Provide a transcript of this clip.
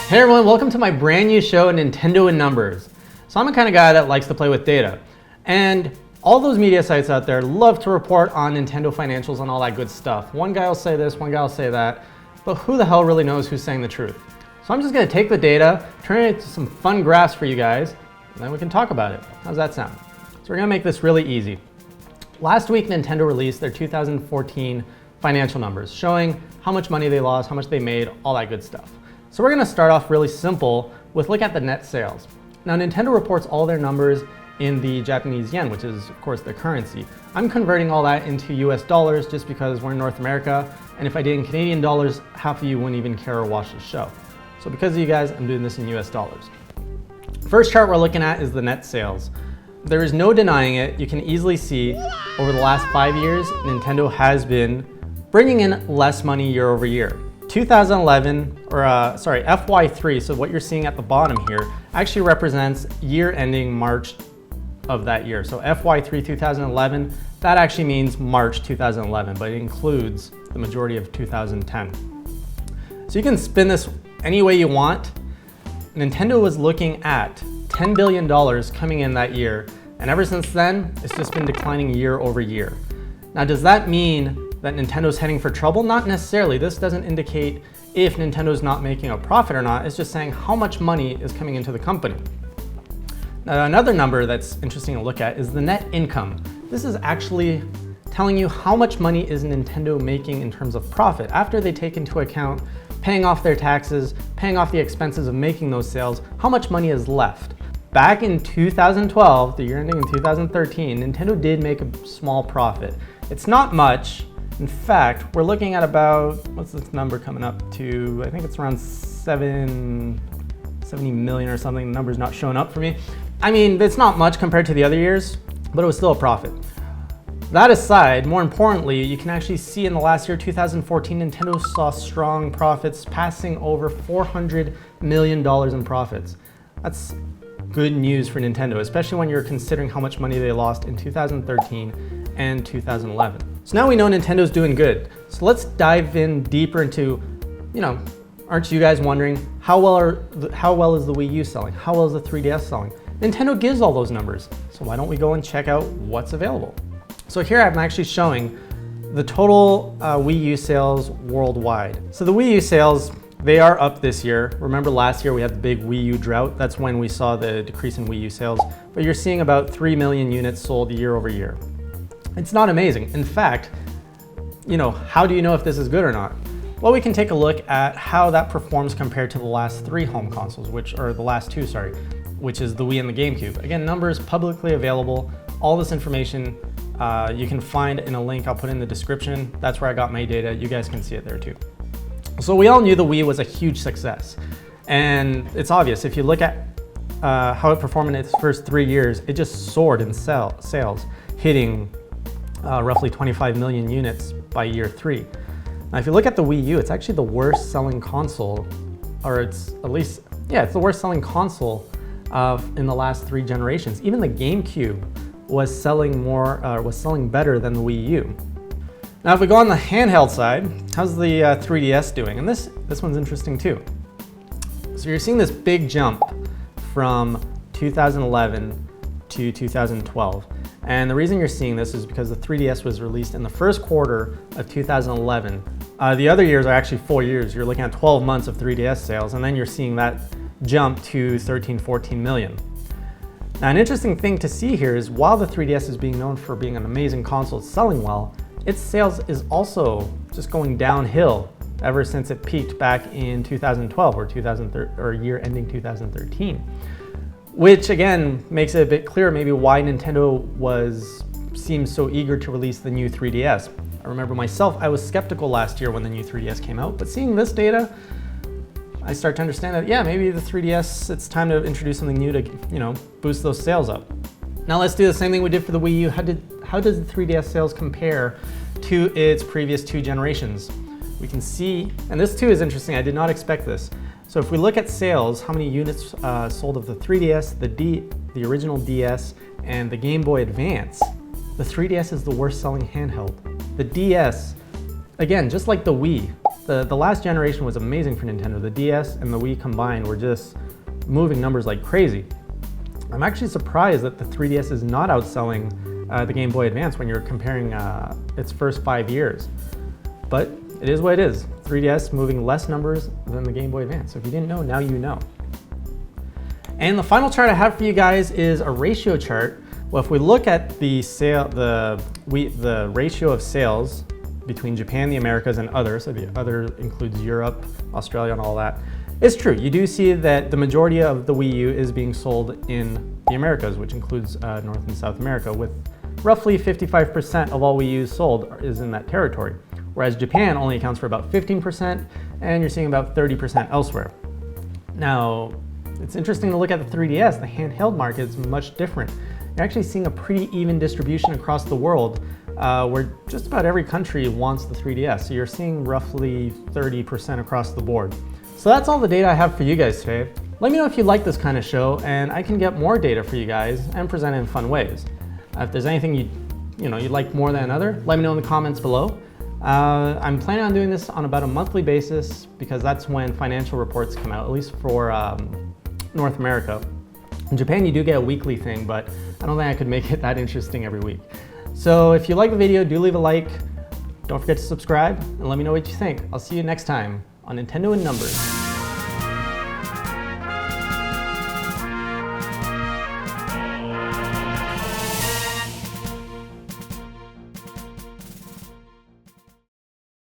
Hey everyone, welcome to my brand new show, Nintendo in Numbers. So I'm the kind of guy that likes to play with data. And all those media sites out there love to report on Nintendo financials and all that good stuff. One guy will say this, one guy will say that, but who the hell really knows who's saying the truth? So I'm just gonna take the data, turn it into some fun graphs for you guys, and then we can talk about it. How's that sound? So we're gonna make this really easy. Last week, Nintendo released their 2014 financial numbers, showing how much money they lost, how much they made, all that good stuff. So we're gonna start off really simple with look at the net sales. Now Nintendo reports all their numbers in the Japanese yen, which is of course their currency. I'm converting all that into US dollars just because we're in North America, and if I did in Canadian dollars, half of you wouldn't even care or watch the show. So because of you guys, I'm doing this in US dollars. First chart we're looking at is the net sales. There is no denying it. You can easily see over the last 5 years, Nintendo has been bringing in less money year over year. 2011, FY3, so what you're seeing at the bottom here, actually represents year ending March of that year. So FY3 2011, that actually means March 2011, but it includes the majority of 2010. So you can spin this any way you want. Nintendo was looking at $10 billion coming in that year, and ever since then, it's just been declining year over year. Now, does that mean that Nintendo's heading for trouble? Not necessarily. This doesn't indicate if Nintendo's not making a profit or not. It's just saying how much money is coming into the company. Now, another number that's interesting to look at is the net income. This is actually telling you how much money is Nintendo making in terms of profit after they take into account paying off their taxes, paying off the expenses of making those sales, how much money is left. Back in 2012, the year ending in 2013, Nintendo did make a small profit. It's not much. In fact, we're looking at about, what's this number coming up to? I think it's around 70 million or something. The number's not showing up for me. I mean, it's not much compared to the other years, but it was still a profit. That aside, more importantly, you can actually see in the last year, 2014, Nintendo saw strong profits, passing over $400 million in profits. That's good news for Nintendo, especially when you're considering how much money they lost in 2013 and 2011. So now we know Nintendo's doing good. So let's dive in deeper into, aren't you guys wondering how well is the Wii U selling? How well is the 3DS selling? Nintendo gives all those numbers. So why don't we go and check out what's available? So here I'm actually showing the total Wii U sales worldwide. So the Wii U sales, they are up this year. Remember last year we had the big Wii U drought. That's when we saw the decrease in Wii U sales. But you're seeing about 3 million units sold year over year. It's not amazing. In fact, how do you know if this is good or not? Well, we can take a look at how that performs compared to the last three home consoles, which is the Wii and the GameCube. Again, numbers publicly available. All this information you can find in a link I'll put in the description. That's where I got my data. You guys can see it there too. So we all knew the Wii was a huge success. And it's obvious, if you look at how it performed in its first 3 years, it just soared in sales, hitting roughly 25 million units by year 3. Now, if you look at the Wii U, it's actually the worst selling console, or it's the worst selling console in the last 3 generations. Even the GameCube was selling better than the Wii U. Now, if we go on the handheld side, how's the 3DS doing? And this one's interesting too. So you're seeing this big jump from 2011 to 2012. And the reason you're seeing this is because the 3DS was released in the first quarter of 2011. The other years are actually 4 years. You're looking at 12 months of 3DS sales, and then you're seeing that jump to 13, 14 million. Now, an interesting thing to see here is while the 3DS is being known for being an amazing console, it's selling well, its sales is also just going downhill ever since it peaked back in 2012 or year ending 2013. Which again makes it a bit clearer maybe why Nintendo seems so eager to release the new 3DS. I remember myself, I was skeptical last year when the new 3DS came out, but seeing this data, I start to understand that, yeah, maybe the 3DS, it's time to introduce something new to, boost those sales up. Now let's do the same thing we did for the Wii U. How does the 3DS sales compare to its previous 2 generations? We can see, and this too is interesting, I did not expect this. So if we look at sales, how many units sold of the 3DS, the original DS, and the Game Boy Advance, the 3DS is the worst selling handheld. The DS, again, just like the Wii, The last generation was amazing for Nintendo. The DS and the Wii combined were just moving numbers like crazy. I'm actually surprised that the 3DS is not outselling the Game Boy Advance when you're comparing its first 5 years. But it is what it is. 3DS moving less numbers than the Game Boy Advance. So if you didn't know, now you know. And the final chart I have for you guys is a ratio chart. Well, if we look at the ratio of sales between Japan, the Americas, and others, so the other includes Europe, Australia, and all that, it's true. You do see that the majority of the Wii U is being sold in the Americas, which includes North and South America, with roughly 55% of all Wii U's sold is in that territory, whereas Japan only accounts for about 15%, and you're seeing about 30% elsewhere. Now, it's interesting to look at the 3DS. The handheld market is much different. You're actually seeing a pretty even distribution across the world, where just about every country wants the 3DS. So you're seeing roughly 30% across the board. So that's all the data I have for you guys today. Let me know if you like this kind of show, and I can get more data for you guys and present it in fun ways. If there's anything you'd like more than another, let me know in the comments below. I'm planning on doing this on about a monthly basis because that's when financial reports come out, at least for North America. In Japan, you do get a weekly thing, but I don't think I could make it that interesting every week. So if you like the video, do leave a like. Don't forget to subscribe and let me know what you think. I'll see you next time on Nintendo in Numbers.